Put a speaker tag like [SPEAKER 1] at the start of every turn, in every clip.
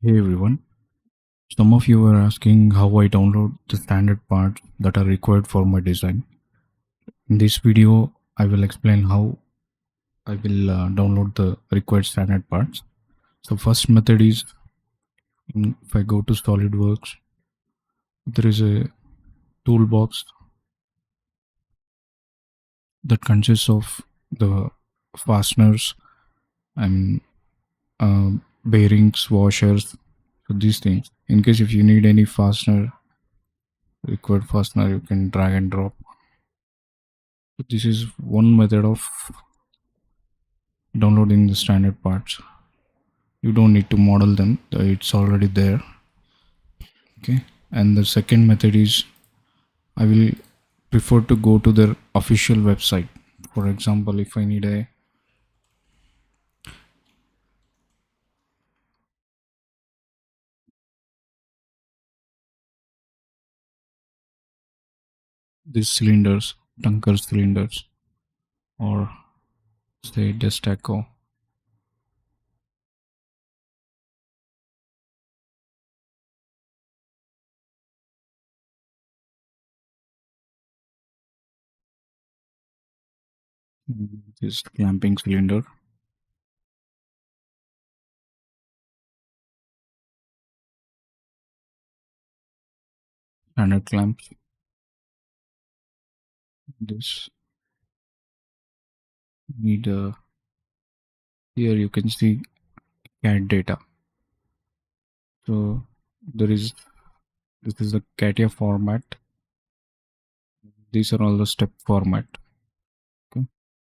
[SPEAKER 1] Hey everyone, some of you were asking how I download the standard parts that are required for my design. In this video, I will explain how I will download the required standard parts. So first method is if I go to SolidWorks, there is a toolbox that consists of the fasteners and bearings, washers, so these things. In case if you need any fastener, required fastener, you can drag and drop. So this is one method of downloading the standard parts. You don't need to model them, it's already there. Okay, and the second method is I will prefer to go to their official website. For example, if I need a these cylinders, Dunker cylinders, or say Destaco, this clamping cylinder, standard clamps. This need here you can see CAD data. So there is this is the CATIA format. These are all the step format. Okay,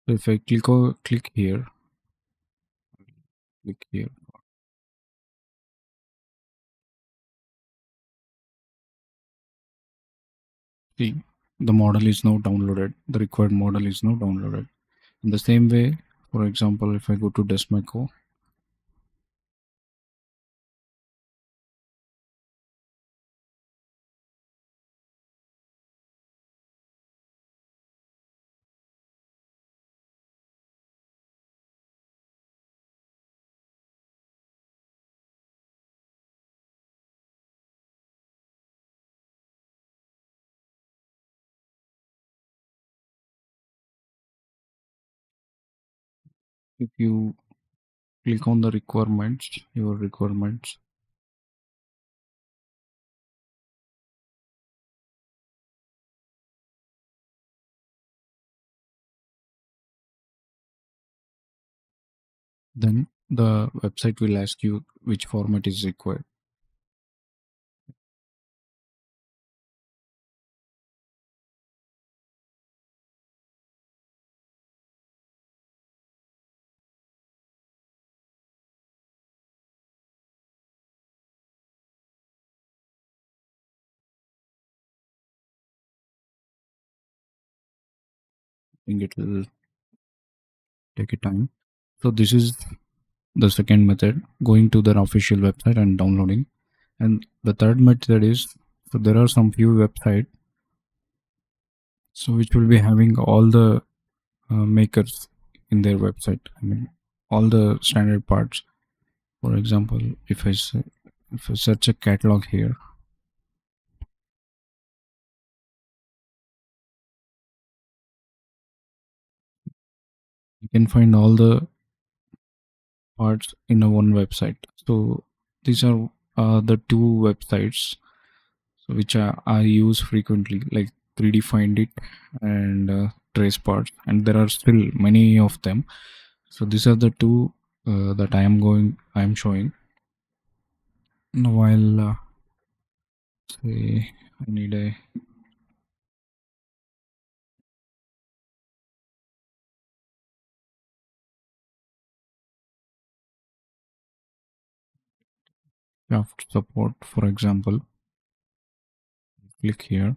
[SPEAKER 1] so if I click here, click here. See, the model is now downloaded. The required model is now downloaded. In the same way, for example, if I go to Desmaco, if you click on the requirements, your requirements, then the website will ask you which format is required. I think it will take a time. So this is the second method, going to their official website and downloading. And the third method is, so there are some few websites so which will be having all the makers in their website. I mean, all the standard parts. For example, if I search a catalog here, you can find all the parts in a one website. So these are the two websites so which I use frequently, like 3D Find It and Trace Parts, and there are still many of them. So these are the two that I am showing. Now, while say I need a shaft support, for example, click here.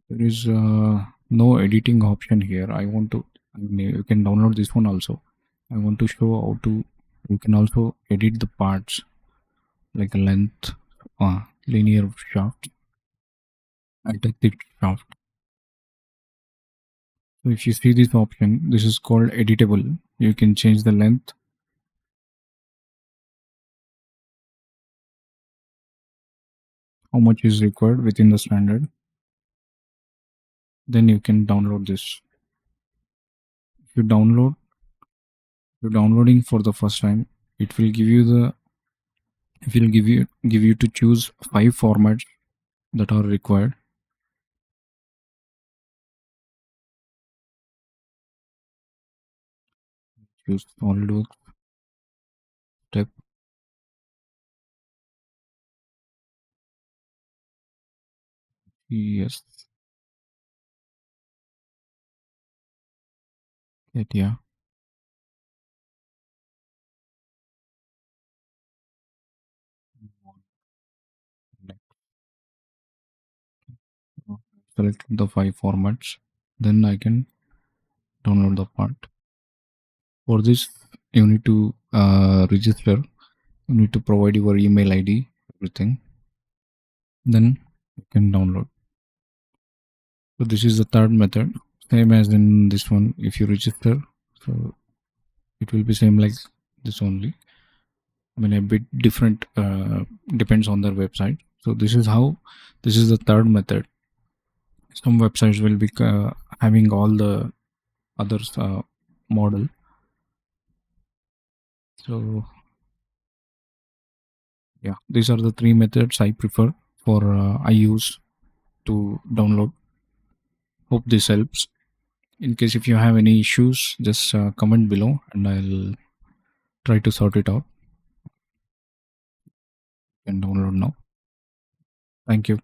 [SPEAKER 1] There is no editing option here. I mean, you can download this one also. I want to show how to You can also edit the parts like a length, linear shaft, and texture shaft. So if you see this option, this is called editable. You can change the length, how much is required within the standard. Then you can download this. If you download, you're downloading for the first time, it will give you the it will give you to choose 5 formats that are required. Choose SolidWorks, step, yes, yeah. Next, select the 5 formats. Then I can download the part. For this, you need to register. You need to provide your email ID, everything. Then you can download. So this is the third method, same as in this one. If you register, so it will be same like this only. I mean, a bit different, depends on their website. So this is how, this is the third method. Some websites will be having all the others model. So yeah, these are the 3 methods I prefer for I use to download. Hope this helps. In case if you have any issues, just comment below and I'll try to sort it out. You can download now. Thank you.